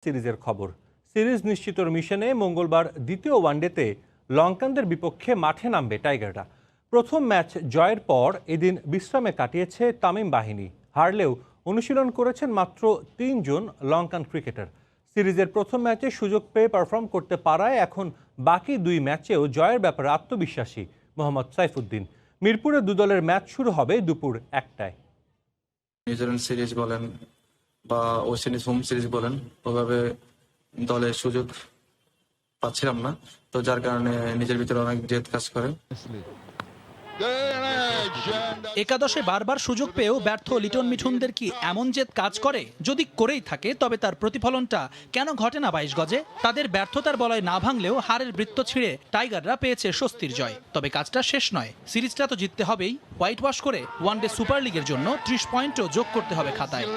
সিরিজের খবর। সিরিজ নিশ্চিতর মিশনে মঙ্গলবার দ্বিতীয় ওয়ানডেতে লঙ্কানদের বিপক্ষে মাঠে নামবে টাইগাররা। প্রথম ম্যাচ জয়ের পর এদিন বিশ্রামে কাটিয়েছে তামিম বাহিনী। হারলেও অনুশীলন করেছেন মাত্র ৩ জন লঙ্কান ক্রিকেটার। সিরিজের প্রথম ম্যাচে সুযোগ পেয়ে পারফর্ম করতে পারায় এখন বাকি ২ ম্যাচেও জয়ের ব্যাপারে আত্মবিশ্বাসী মোহাম্মদ সাইফুদ্দিন। মিরপুরে দুদলের ম্যাচ শুরু হবে দুপুর ১টায়। নিউজিল্যান্ড সিরিজ বলেন বা ওয়েস্ট ইন্ডিজ হোম সিরিজ বলেন, ওভাবে দলের সুযোগ পাচ্ছিলাম না, তো যার কারণে নিজের ভিতরে অনেক জেদ কাজ করে। একাদশে বারবার সুযোগ পেয়েও ব্যর্থ লিটন মিঠুনদের কি এমন জেদ কাজ করে? যদি করেই থাকে তবে তার প্রতিফলনটা কেন ঘটে না ২২ গজে? তাদের ব্যর্থতার বলয় না ভাঙলেও হারের বৃত্ত ছিঁড়ে টাইগাররা পেয়েছে স্বস্তির জয়। তবে কাজটা শেষ নয়, সিরিজটা তো জিততে হবেই। হোয়াইট ওয়াশ করে ওয়ানডে সুপার লিগের জন্য ৩০ পয়েন্টও যোগ করতে হবে খাতায়।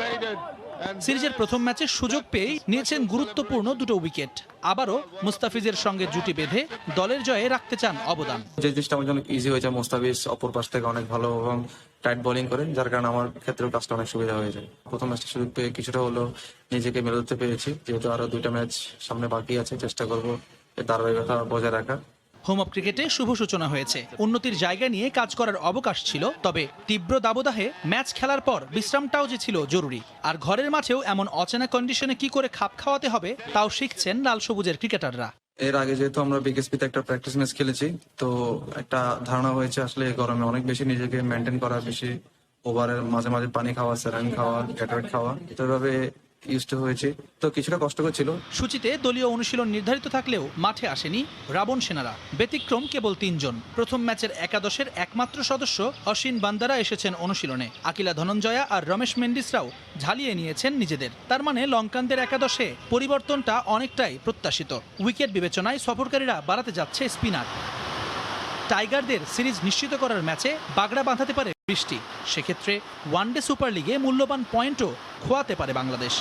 সিরিজের প্রথম ম্যাচে সুযোগ পেয়েই নিয়েছেন গুরুত্বপূর্ণ দুটো উইকেট। আবারও মুস্তাফিজের সঙ্গে জুটি বেঁধে দলের জয়ে রাখতে চান অবদান। যে জিনিসটা আমার জন্য ইজি হয়েছে, মুস্তাফিজ অপর পাশ থেকে অনেক ভালো এবং টাইট বোলিং করেন, যার কারণে আমার ক্ষেত্রেও কাজটা অনেক সুবিধা হয়ে যায়। প্রথম ম্যাচটা সুযোগ পেয়ে কিছুটা হলো নিজেকে মেলাতে পেরেছি, যেহেতু আরো 2টা ম্যাচ সামনে বাকি আছে, চেষ্টা করবো এর ধারাবাহিকতা বজায় রাখা। হোম অফ ক্রিকেটে শুভ সূচনা হয়েছে। উন্নতির জায়গা নিয়ে কাজ করার অবকাশ ছিল, তবে তীব্র দাবদাহে ম্যাচ খেলার পর বিশ্রামটাও যে ছিল জরুরি। আর ঘরের মাঠেও এমন অচেনা কন্ডিশনে কি করে খাপ খাওয়াতে হবে তাও শিখছেন লাল সবুজের ক্রিকেটাররা। এর আগে যেহেতু আমরা বিকেএসপিতে একটা প্র্যাকটিস ম্যাচ খেলেছি, তো একটা ধারণা হয়েছে আসলে এই গরমে অনেক বেশি নিজেকে মেনটেন করা, বেশি ওভারের মাঝে মাঝে পানি খাওয়া, স্যালাইন খাওয়া, গ্যাটোরেট খাওয়া, তো এভাবে ইউজড হয়েছে, তো কিছুটা কষ্টকর ছিল। সূচিতে দলীয় অনুশীলন নির্ধারিত থাকলেও মাঠে আসেনি রাবণ সেনারা। ব্যতিক্রম কেবল ৩ জন। প্রথম ম্যাচের একাদশের একমাত্র সদস্য অশ্বিন বান্দারা এসেছেন অনুশীলনে। আকিলা ধনঞ্জয়া আর রমেশ মেন্ডিসরাও ঝালিয়ে নিয়েছেন নিজেদের। তার মানে লঙ্কানদের একাদশে পরিবর্তনটা অনেকটাই প্রত্যাশিত। উইকেট বিবেচনায় সফরকারীরা বাড়াতে যাচ্ছে স্পিনার। টাইগারদের সিরিজ নিশ্চিত করার ম্যাচে বাগড়া বাঁধাতে পারে বৃষ্টি। সেক্ষেত্রে ওয়ানডে সুপার লিগে মূল্যবান পয়েন্টও খোয়াতে পারে বাংলাদেশ।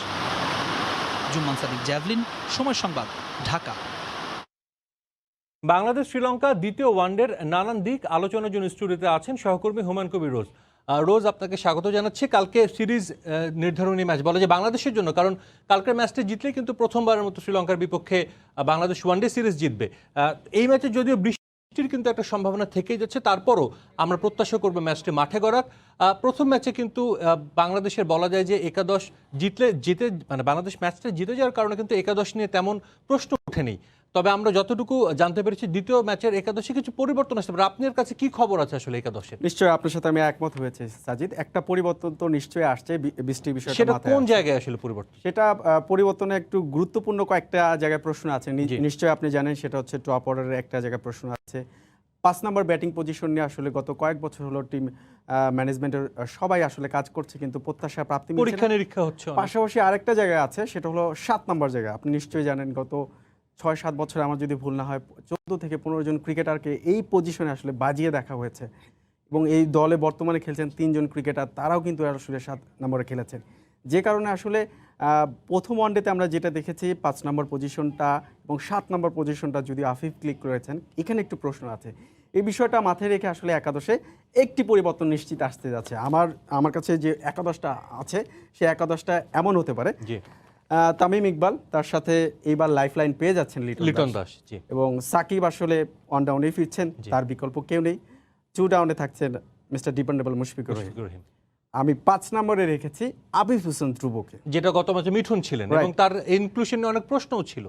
জুম্মান সাদিক, জ্যাভলিন, সময় সংবাদ, ঢাকা। বাংলাদেশ শ্রীলঙ্কা দ্বিতীয় ওয়ানডের নানান দিক আলোচনার জন্য স্টুডিওতে আছেন সহকর্মী হুমায়ুন কবির রোজ। রোজ, আপনাকে স্বাগত জানাচ্ছি। কালকে সিরিজ নির্ধারণী ম্যাচ বলা যায় বাংলাদেশের জন্য, কারণ কালকের ম্যাচটা জিতলে কিন্তু প্রথমবারের মতো শ্রীলঙ্কার বিপক্ষে বাংলাদেশ ওয়ানডে সিরিজ জিতবে। এই ম্যাচে যদিও বৃষ্টির কিন্তু একটা সম্ভাবনা থেকেই যাচ্ছে, তারপরও আমরা প্রত্যাশা করবো ম্যাচটি মাঠে গড়াক। প্রথম ম্যাচে কিন্তু বাংলাদেশের বলা যায় যে একাদশ মানে বাংলাদেশ ম্যাচটা জিতে যাওয়ার কারণে কিন্তু একাদশ নিয়ে তেমন প্রশ্ন ওঠেনি। তবে আমরা যতটুকু জানতে পেরেছি দ্বিতীয় ম্যাচের একাদশে কিছু পরিবর্তন আসতে পারে। আপনার কাছে কি খবর আছে আসলে একাদশের? নিশ্চয়ই আপনার সাথে আমি একমত হয়েছি সাজিদ। একটা পরিবর্তন তো নিশ্চয়ই আসছে, বৃষ্টির বিষয়টা সেটা মাথায় কোন আসছে। জায়গায় আসলে পরিবর্তন? সেটা পরিবর্তনে একটু গুরুত্বপূর্ণ কয়েকটা জায়গায় প্রশ্ন আছে, নিশ্চয়ই আপনি জানেন। সেটা হচ্ছে টপ অর্ডারের একটা জায়গায় প্রশ্ন আছে। 5 নম্বর ব্যাটিং পজিশন নিয়ে আসলে গত কয়েক বছর হলো টিম ম্যানেজমেন্টের সবাই আসলে কাজ করছে, কিন্তু প্রত্যাশা প্রাপ্তি পরীক্ষা নিরীক্ষা হচ্ছে। পাশাপাশি আরেকটা জায়গায় আছে, সেটা হলো 7 নম্বর জায়গা। আপনি নিশ্চয়ই জানেন গত 6-7 বছরে, আমার যদি ভুল না হয়, 14 থেকে 15 জন ক্রিকেটারকে এই পজিশনে আসলে বাজিয়ে দেখা হয়েছে। এবং এই দলে বর্তমানে খেলছেন 3 জন ক্রিকেটার, তারাও কিন্তু আসলে 7 নম্বরে খেলেছেন। যে কারণে আসলে প্রথম ওয়ানডেতে আমরা যেটা দেখেছি 5 নম্বর পজিশনটা এবং 7 নম্বর পজিশনটা যদি আফিফ ক্লিক করেছেন, এখানে একটু প্রশ্ন আছে। এই বিষয়টা মাথায় রেখে আসলে একাদশে একটি পরিবর্তন নিশ্চিত আসতে যাচ্ছে। আমার কাছে যে একাদশটা আছে, সেই একাদশটা এমন হতে পারে তামিম ইকবাল, তার সাথে এইবার লাইফলাইন পেয়ে যাচ্ছেন লিটন দাস, এবং সাকিব আসলে ওয়ান ডাউনেই ফিরছেন, তার বিকল্প কেউ নেই। 2 ডাউনে থাকছেন মিস্টার ডিপেন্ডেবল মুশফিকুর রহিম। আমি 5 নম্বরে রেখেছি আফিফ হোসেন ধ্রুবকে, যেটা গত ম্যাচে মিঠুন ছিলেন এবং তার ইনক্লুশন নিয়ে অনেক প্রশ্নও ছিল।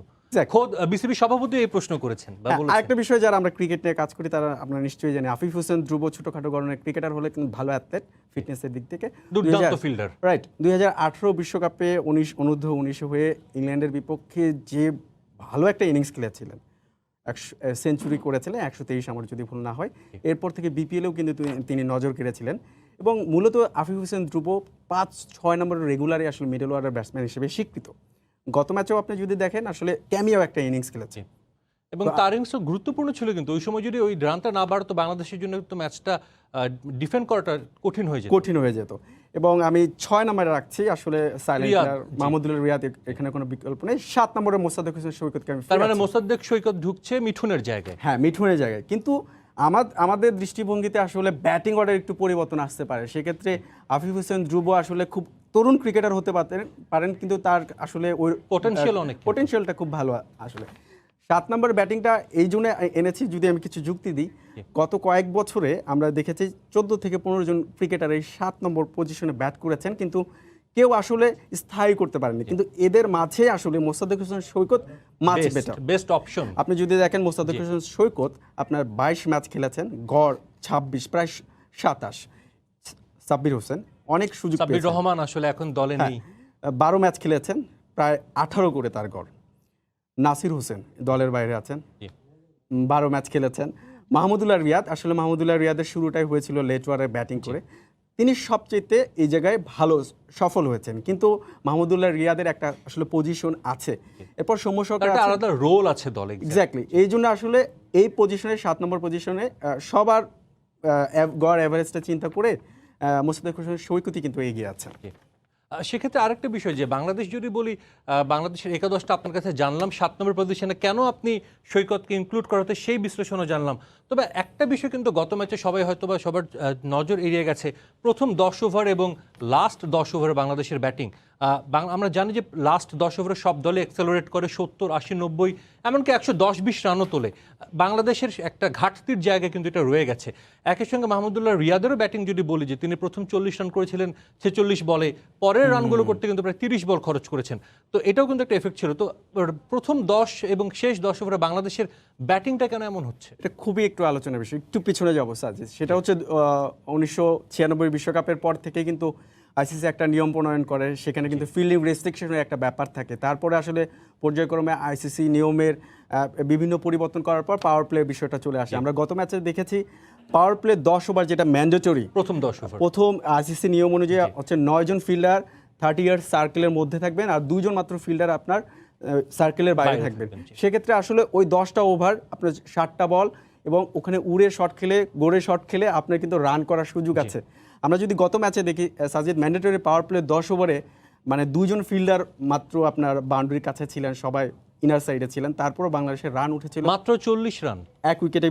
খোদ বিসিবি সভাপতি এই প্রশ্ন করেছেন। আরেকটা বিষয়, যারা আমরা ক্রিকেট নিয়ে কাজ করি তারা আমরা নিশ্চয়ই জানি, আফিফ হোসেন ধ্রুব ছোটখাটো গড়নের ক্রিকেটার হলে কিন্তু ভালো অ্যাথলেট, ফিটনেসের দিক থেকে দুর্দান্ত ফিল্ডার। রাইট। 2018 বিশ্বকাপে অনূর্ধ্ব 19 হয়ে ইংল্যান্ডের বিপক্ষে যে ভালো একটা ইনিংস খেলেছিলেন, সেঞ্চুরি করেছিলেন 123 আমার যদি ভুল না হয়। এরপর থেকে বিপিএলেও কিন্তু তিনি নজর কেড়েছিলেন। এবং মূলত আফিফ হোসেন ধ্রুব 5-6 নম্বরের রেগুলারে আসলে মিডল অর্ডার ব্যাটসম্যান হিসেবে স্বীকৃত। গত ম্যাচেও আপনি যদি দেখেন আসলে ক্যামিও একটা ইনিংস খেলেছে এবং তার ইনিংসও গুরুত্বপূর্ণ ছিল, কিন্তু ওই সময় যদি ওই রানটা না বাড়তো বাংলাদেশের জন্য তো ম্যাচটা ডিফেন্ড করাটা কঠিন হয়ে যেত। এবং আমি 6 নম্বরে রাখছি আসলে সাইলেন্ট মাহমুদুল রিয়াদ, এখানে কোনো বিকল্প নেই। 7 নম্বরে মোসাদ্দেক হোসেন সৈকতকে আমি, তার মানে মোসাদ্দেক সৈকত ঢুকছে মিঠুনের জায়গায়। হ্যাঁ, মিঠুনের জায়গায়। কিন্তু আমাদের দৃষ্টিভঙ্গিতে আসলে ব্যাটিং অর্ডার একটু পরিবর্তন আসতে পারে। সেক্ষেত্রে আফিফ হোসেন ধ্রুব আসলে খুব তরুণ ক্রিকেটার হতে পারেন কিন্তু তার আসলে ওই Potential অনেক কিন্তু। পটেনশিয়ালটা খুব ভালো আসলে। 7 নম্বর ব্যাটিংটা এই জন্য এনেছি, যদি আমি কিছু যুক্তি দিই, গত কয়েক বছরে আমরা দেখেছি 14 থেকে 15 জন ক্রিকেটার এই 7 নম্বর পজিশনে ব্যাট করেছেন, কিন্তু কেউ আসলে স্থায়ী করতে পারেনি। কিন্তু এদের মাঝে আসলে মোস্তাফিজ হোসেন সৈকত মাছ বেটার। Best option. আপনি যদি দেখেন মোস্তাফিজ হোসেন সৈকত আপনার 22 ম্যাচ খেলেছেন, গড় 26, প্রায় 27। সাব্বির হোসেন অনেক সুযোগ সাব্বির পেয়েছেন, রহমান আসলে এখন দলে নেই। 12 ম্যাচ খেলেছেন, প্রায় 18 করে তার গড়। নাসির হোসেন দলের বাইরে আছেন, 12 ম্যাচ খেলেছেন। মাহমুদুল্লাহ রিয়াদ, আসলে মাহমুদুল্লাহ রিয়াদের শুরুটাই হয়েছিল লেটওয়ারে ব্যাটিং করে, তিনি সবচেয়ে এই জায়গায় ভালো সফল হয়েছেন। কিন্তু মাহমুদুল্লাহ রিয়াদের একটা আসলে পজিশন আছে, এরপর সমস্যা একটা আলাদা রোল আছে দলে। এক্স্যাক্টলি, এই জন্য আসলে এই পজিশনে 7 নম্বর পজিশনে সবার গড় এভারেজটা চিন্তা করে মোস্তাফিজ হোসেন সৈকতই কিন্তু এগিয়ে আছে। সেক্ষেত্রে আরেকটা বিষয়, যে বাংলাদেশ যদি বলি, বাংলাদেশের একাদশটা আপনার কাছে জানলাম, 7 নম্বর পজিশনে কেন আপনি সৈকতকে ইনক্লুড করাতে সেই বিশ্লেষণও জানলাম। তবে একটা বিষয় কিন্তু গত ম্যাচে সবাই হয়তো বা সবার নজর এড়িয়ে গেছে, প্রথম 10 ওভার এবং লাস্ট 10 ওভারে বাংলাদেশের ব্যাটিং। আমরা জানি যে লাস্ট 10 ওভারে সব দলে অ্যাক্সেলারেট করে 70, 80, 90, এমনকি 110-20 রানও তোলে। বাংলাদেশের একটা ঘাটতির জায়গায় কিন্তু এটা রয়ে গেছে। একই সঙ্গে মাহমুদুল্লাহ রিয়াদেরও ব্যাটিং যদি বলি, যে তিনি প্রথম 40 রান করেছিলেন 46 বলে, পরের রানগুলো করতে কিন্তু প্রায় 30 বল খরচ করেছেন। তো এটাও কিন্তু একটা এফেক্ট ছিল। তো প্রথম 10 এবং শেষ 10 ওভারে বাংলাদেশের ব্যাটিংটা কেন এমন হচ্ছে? এটা খুবই একটু আলোচনার বিষয়, একটু পিছনে যাব সাজিদ। সেটা হচ্ছে 1996 বিশ্বকাপের পর থেকে কিন্তু আইসিসি একটা নিয়ম প্রণয়ন করে, সেখানে কিন্তু ফিল্ডিং রেস্ট্রিকশনের একটা ব্যাপার থাকে। তারপরে আসলে পর্যায়ক্রমে আইসিসি নিয়মের বিভিন্ন পরিবর্তন করার পর পাওয়ার প্লে বিষয়টা চলে আসে। আমরা গত ম্যাচে দেখেছি পাওয়ার প্লে 10 ওভার যেটা ম্যান্ডেটরি, প্রথম 10 ওভার প্রথম আইসিসি নিয়ম অনুযায়ী হচ্ছে 9 জন ফিল্ডার 30 ইয়ার্স সার্কেলের মধ্যে থাকবেন, আর 2 জন মাত্র ফিল্ডার আপনার সার্কেলের বাইরে থাকবেন। সেক্ষেত্রে আসলে ওই 10টা ওভার আপনার 60টা বল, এবং ওখানে উড়ে শট খেলে, গড়ে শট খেলে আপনার কিন্তু রান করার সুযোগ আছে। আমরা যদি গত ম্যাচে দেখি সাজিদ, ম্যান্ডেটরি পাওয়ার প্লে 10 ওভারে মানে 2 জন ফিল্ডার মাত্র আপনার বাউন্ডারির কাছে ছিলেন, সবাই ইনার সাইডে ছিলেন, তারপরও বাংলাদেশের রান উঠেছিল মাত্র 40 রান। এক উইকেটে,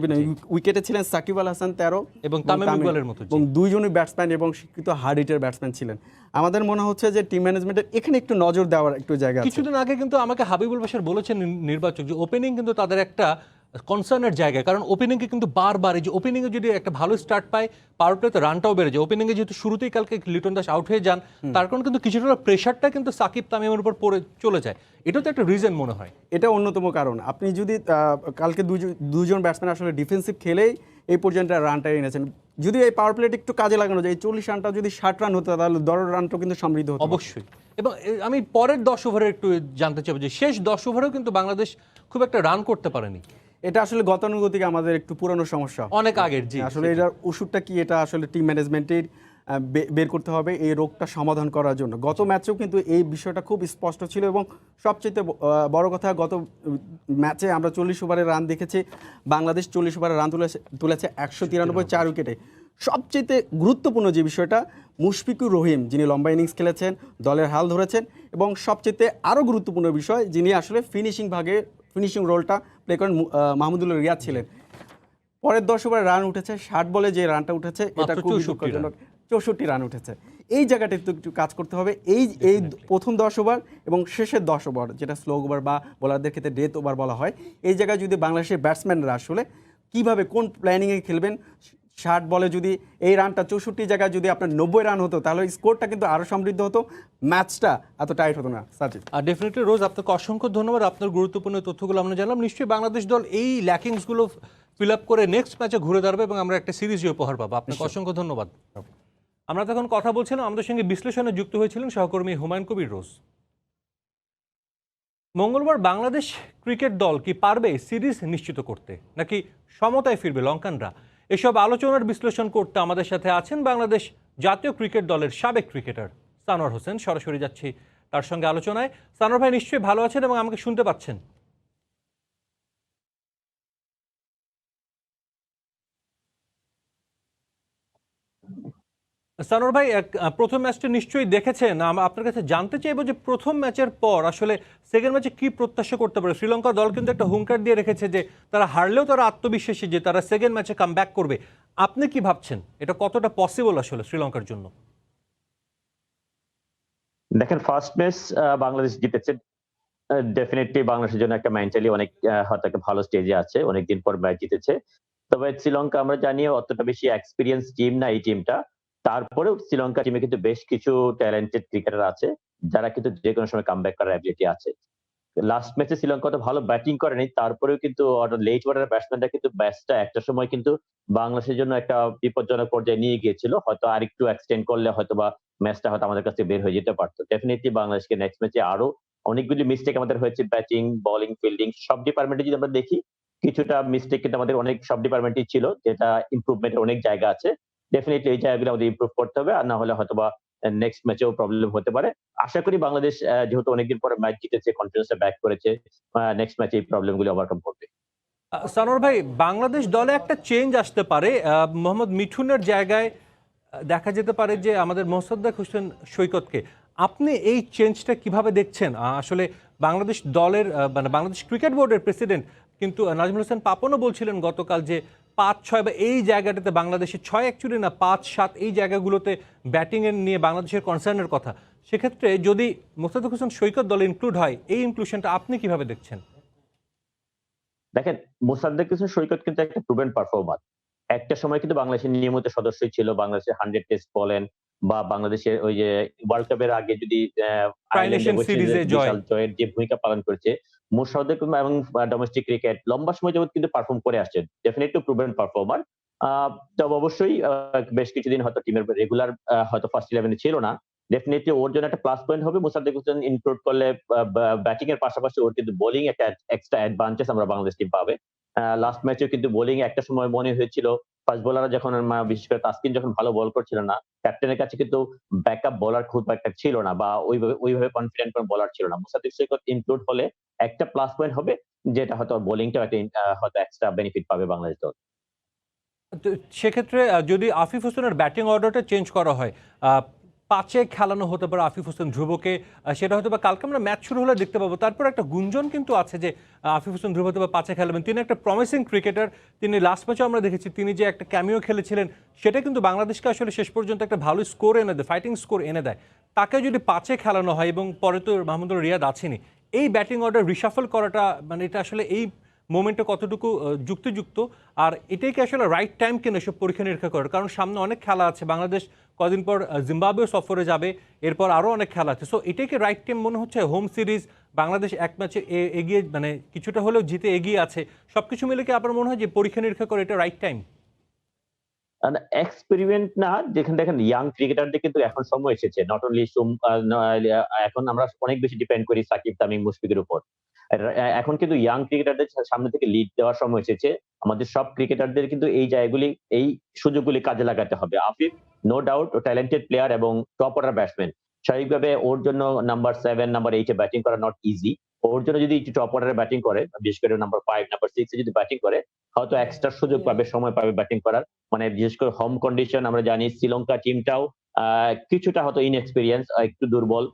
উইকেটে ছিলেন সাকিব আল হাসান 13 এবং তামিম ইকবালের মতো, এবং 2 জনই ব্যাটসম্যান এবং স্বীকৃত হার্ড হিটার ব্যাটসম্যান ছিলেন। আমাদের মনে হচ্ছে যে টিম ম্যানেজমেন্টের এখানে একটু নজর দেওয়ার একটু জায়গা আছে। কিছুদিন আগে কিন্তু আমাকে হাবিবুল বাশার বলেছেন নির্বাচক, যে ওপেনিং কিন্তু তাদের একটা কনসার্নের জায়গা, কারণ ওপেনিংয়ে কিন্তু বারবার এই যে ওপেনিংয়ে যদি একটা ভালো স্টার্ট পায়, পাওয়ার প্লেতে রানটাও বেড়ে যায়। ওপেনিংয়ে যেহেতু শুরুতেই কালকে লিটন দাস আউট হয়ে যান, তার কারণে কিন্তু কিছুটা প্রেশারটা কিন্তু সাকিব তামিমের উপর পড়ে চলে যায়। এটা তো একটা রিজন মনে হয়। এটা অন্যতম কারণ। আপনি যদি কালকে দুজন ব্যাটসম্যান আসলে ডিফেন্সিভ খেলেই এই পর্যন্ত রানটা এনেছেন। যদি এই পাওয়ার প্লেট একটু কাজে লাগানো যায়, এই 40 রানটা যদি 60 রান হতো, তাহলে 10 রানটাও কিন্তু সমৃদ্ধ হতো অবশ্যই। এবং আমি পরের 10 ওভারে একটু জানতে চাইব, যে শেষ 10 ওভারেও কিন্তু বাংলাদেশ খুব একটা রান করতে পারেনি। এটা আসলে গতানুগতিক আমাদের একটু পুরনো সমস্যা, অনেক আগের। জি, আসলে এটার ওষুধটা কি, এটা আসলে টিম ম্যানেজমেন্টের বের করতে হবে এই রোগটা সমাধান করার জন্য। গত ম্যাচেও কিন্তু এই বিষয়টা খুব স্পষ্ট ছিল, এবং সবচেয়ে বড় কথা, গত ম্যাচে আমরা 40 ওভারে রান দেখেছি, বাংলাদেশ 40 ওভারে রান তুলেছে 193, 4 উইকেটে। সবচেয়ে গুরুত্বপূর্ণ যে বিষয়টা, মুশফিকুর রহিম যিনি লম্বা ইনিংস খেলেছেন, দলের হাল ধরেছেন, এবং সবচেয়ে আরও গুরুত্বপূর্ণ বিষয়, যিনি আসলে ফিনিশিং রোলটা প্লে করেন, মাহমুদুল্লাহ রিয়াদ ছিলেন। পরের 10 ওভারে রান উঠেছে, 60 বলে যে রানটা উঠেছে, এটা খুব 64 রান উঠেছে। এই জায়গাটা একটু কাজ করতে হবে। এই প্রথম 10 ওভার এবং শেষের 10 ওভার, যেটা স্লো ওভার বা বোলারদের ক্ষেত্রে ডেথ ওভার বলা হয়, এই জায়গায় যদি বাংলাদেশের ব্যাটসম্যানরা আসলে কিভাবে কোন প্ল্যানিংয়ে খেলবেন, 60 বলে যদি এই রানটা 64 জায়গায় যদি আপনার 90 রান হতো, তাহলে স্কোরটা কিন্তু আরও সমৃদ্ধ হতো, ম্যাচটা এত টাইট হতো না। সাজিদ, আর ডেফিনেটলি রোজ, আপনাকে অসংখ্য ধন্যবাদ। আপনার গুরুত্বপূর্ণ তথ্যগুলো আমরা জানলাম। নিশ্চয়ই বাংলাদেশ দল এই ল্যাকিংসগুলো ফিল আপ করে নেক্সট ম্যাচে ঘুরে দাঁড়াবে এবং আমরা একটা সিরিজ উপহার পাবো। আপনাকে অসংখ্য ধন্যবাদ। আমরা তখন কথা বলছিলাম, আমাদের সঙ্গে বিশ্লেষণে যুক্ত হয়েছিলেন সহকর্মী হুমায়ুন কবির রোজ। মঙ্গলবার বাংলাদেশ ক্রিকেট দল কি পারবে সিরিজ নিশ্চিত করতে, নাকি সমতায় ফিরবে লঙ্কানরা? এসব আলোচনার বিশ্লেষণ করতে আমাদের সাথে আছেন বাংলাদেশ জাতীয় ক্রিকেট দলের সাবেক ক্রিকেটার সানোয়ার হোসেন। সরাসরি যাচ্ছি তার সঙ্গে আলোচনায়। সানোয়ার ভাই, নিশ্চয়ই ভালো আছেন এবং আমাকে শুনতে পাচ্ছেন? সানোয়ার ভাই, প্রথম ম্যাচটা নিশ্চয়ই দেখেছেন। আপনার কাছে জানতে চাইবো যে প্রথম ম্যাচের পর আসলে সেকেন্ড ম্যাচে কি প্রত্যাশা করতে পারে? শ্রীলঙ্কা দল কিন্তু একটা হুঙ্কার দিয়ে রেখেছে যে তারা হারলেও তারা আত্মবিশ্বাসী যে তারা সেকেন্ড ম্যাচে কামব্যাক করবে। আপনি কি ভাবছেন এটা কতটা পসিবল আসলে শ্রীলঙ্কার জন্য? দেখেন ফার্স্ট ম্যাচ বাংলাদেশ জিতেছে। ডেফিনিটলি বাংলাদেশের জন্য একটা মেন্টালি অনেক হয়তো একটা ভালো স্টেজে আছে। অনেকদিন পর ম্যাচ জিতেছে। তবে শ্রীলঙ্কা আমরা জানি অতটা বেশি এক্সপেরিয়েন্স টিম না এই টিমটা। তারপরেও শ্রীলঙ্কা টিমে কিন্তু বেশ কিছু ট্যালেন্টেড ক্রিকেটার আছে, যারা কিন্তু যেকোনো সময় কামব্যাক করার এবিলিটি আছে। লাস্ট ম্যাচে শ্রীলঙ্কা তো ভালো ব্যাটিং করেনি। তারপরেও কিন্তু লেট অর্ডারের ব্যাটসম্যানরা কিন্তু ম্যাচটা একটা সময় কিন্তু বাংলাদেশের জন্য একটা বিপজ্জনক পর্যায়ে নিয়ে গিয়েছিল। হয়তো আরেকটু এক্সটেন্ড করলে হয়তোবা ম্যাচটা হয়তো আমাদের কাছ থেকে বের হয়ে যেতে পারত। ডেফিনিটলি বাংলাদেশকে নেক্সট ম্যাচে আরো অনেকগুলি মিস্টেক আমাদের হয়েছে ব্যাটিং, বোলিং, ফিল্ডিং সব ডিপার্টমেন্টে যদি আমরা দেখি, কিছুটা মিস্টেক কিন্তু আমাদের অনেক সব ডিপার্টমেন্টেই ছিল, যেটা ইমপ্রুভমেন্টের অনেক জায়গা আছে। ডেফিনিটলি এই জায়গাগুলো আমাদের ইমপ্রুভ করতে হবে। আর না হলে হয়তোবা নেক্সট ম্যাচেও প্রবলেম হতে পারে। আশা করি বাংলাদেশ যেহেতু অনেকদিন পরে ম্যাচ জিতেছে, কনফিডেন্সটা ব্যাক করেছে, নেক্সট ম্যাচে এই প্রবলেমগুলো ওভারকাম করবে। সানোয়ার ভাই, বাংলাদেশ দলে একটা চেঞ্জ আসতে পারে মোহাম্মদ মিঠুনের জায়গায় দেখা যেতে পারে যে আমাদের মোসাদ্দেক হোসেন সৈকতকে। আপনি এই চেঞ্জটা কিভাবে দেখছেন? আসলে বাংলাদেশ দলের মানে বাংলাদেশ ক্রিকেট বোর্ডের প্রেসিডেন্ট কিন্তু নাজমুল হোসেন পাপনও বলছিলেন গতকাল যে 5-6 বা এই জায়গাটাতে বাংলাদেশের 6 অ্যাকচুয়ালি না 5-7 এই জায়গাগুলোতে ব্যাটিংয়ের নিয়ে বাংলাদেশের কনসার্নের কথা। সেক্ষেত্রে যদি মোসাদ্দেক হোসেন সৈকত দলে ইনক্লুড হয়, এই ইনক্লুশনটা আপনি কিভাবে দেখছেন? দেখেন, মোসাদ্দেক হোসেন সৈকত কিন্তু একটা প্রুভেন পারফর্মার। একটা সময় কিন্তু বাংলাদেশের নিয়মিত সদস্যই ছিল। বাংলাদেশের 100 টেস্ট বলেন বা বাংলাদেশের ওই যে ওয়ার্ল্ড কাপের আগে যদি ট্রাই আয়ারল্যান্ড নেশন এবং ওয়েস্ট সিরিজে ইন্ডিজের জয়। বিশাল জয়ের যে ভূমিকা পালন করেছে, মোসাদ্দেক এবং ডোমেস্টিক ক্রিকেট লম্বা সময় যাবত কিন্তু পারফর্ম করে আসছে। Definitely proven performer. তবে অবশ্যই বেশ কিছুদিন হয়তো টিমের রেগুলার হয়তো ফার্স্ট 11 এ ছিল না। ডেফিনিটলি ওর জন্য একটা প্লাস পয়েন্ট হবে মোসাদ্দেক হোসেন ইনক্লুড করলে। ব্যাটিং এর পাশাপাশি ওর কিন্তু বোলিং একটা এক্সট্রা অ্যাডভান্টেজ আমরা বাংলাদেশ টিম পাবে। লাস্ট ম্যাচেও কিন্তু বোলিং একটা সময় মনে হয়েছিল ফাস্ট বোলাররা যখন বিশেষ করে তাসকিন যখন ভালো বল করছিল না, ক্যাপ্টেনের কাছে কিন্তু ব্যাকআপ বোলার খুব একটা ছিল না বা ওইভাবে কনফিডেন্ট কোন বোলার ছিল না। মুসাদ্দিক সৈকত ইনক্লুড হলে একটা প্লাস পয়েন্ট হবে, যেটা হয়তো বোলিংটাও একটা হয়তো এক্সট্রা বেনিফিট পাবে বাংলাদেশ দল। তো সেক্ষেত্রে যদি আফিফ হোসেনের ব্যাটিং অর্ডারটা চেঞ্জ করা হয়, পাঁচে খেলানো হতে পারে আফিফ হোসেন ধ্রুবকে, সেটা হয়তো বা কালকে আমরা ম্যাচ শুরু হলে দেখতে পাবো। তারপর একটা গুঞ্জন কিন্তু আছে যে আফিফ হোসেন ধ্রুব হয়তো বা পাঁচে খেলবেন। তিনি একটা প্রমিসিং ক্রিকেটার। তিনি লাস্ট ম্যাচেও আমরা দেখেছি তিনি যে একটা ক্যামিও খেলেছিলেন, সেটা কিন্তু বাংলাদেশকে আসলে শেষ পর্যন্ত একটা ভালো স্কোর এনে দেয়, ফাইটিং স্কোর এনে দেয়। তাকে যদি পাঁচে খেলানো হয় এবং পরে তো মাহমুদুল রিয়াদ আছেনি, এই ব্যাটিং অর্ডার রিশাফল করাটা মানে এটা আসলে এই মোমেন্টে কতটুকু যুক্তিযুক্ত? আর এটাই কি আসলে রাইট টাইম কিনা এসব পরীক্ষা নিরীক্ষা করার? কারণ সামনে অনেক খেলা আছে, বাংলাদেশ কদিন পর জিম্বাবুয়ে সফরে যাবে, এরপর আরও অনেক খেলা আছে। সো এটাই কি রাইট টাইম মনে হচ্ছে? হোম সিরিজ বাংলাদেশ এক ম্যাচে এগিয়ে মানে কিছুটা হলেও জিতে এগিয়ে আছে, সবকিছু মিলে কি আপনার মনে হয় যে পরীক্ষা নিরীক্ষা করে এটা রাইট টাইম? এক্সপেরিমেন্ট না, যেখানে দেখেন ইয়াং ক্রিকেটারদের কিন্তু এখন সময় এসেছে। নট অনলি এখন আমরা অনেক বেশি ডিপেন্ড করি সাকিব, তামিম, মুশফিকের উপর। এখন কিন্তু ইয়াং ক্রিকেটারদের সামনে থেকে লিড দেওয়ার সময় এসেছে। আমাদের সব ক্রিকেটারদের কিন্তু এই জায়গাগুলি, এই সুযোগগুলি কাজে লাগাতে হবে। আফিফ নো ডাউট ও ট্যালেন্টেড প্লেয়ার এবং টপ অর্ডার ব্যাটসম্যান। স্বাভাবিকভাবে ওর জন্য নাম্বার 7, নাম্বার 8 এ ব্যাটিং করা নট ইজি। ওর জন্য যদি একটু টপ অর্ডারে ব্যাটিং করে, বিশেষ করে নাম্বার 5, নাম্বার 6 এ যদি ব্যাটিং করে, হয়তো এক্সট্রা সুযোগ পাবে, সময় পাবে ব্যাটিং করার। মানে বিশেষ করে হোম কন্ডিশন আমরা জানি শ্রীলঙ্কা টিমটাও কিছুটা হয়তো ইনএক্সপেরিয়েন্স, একটু দুর্বল।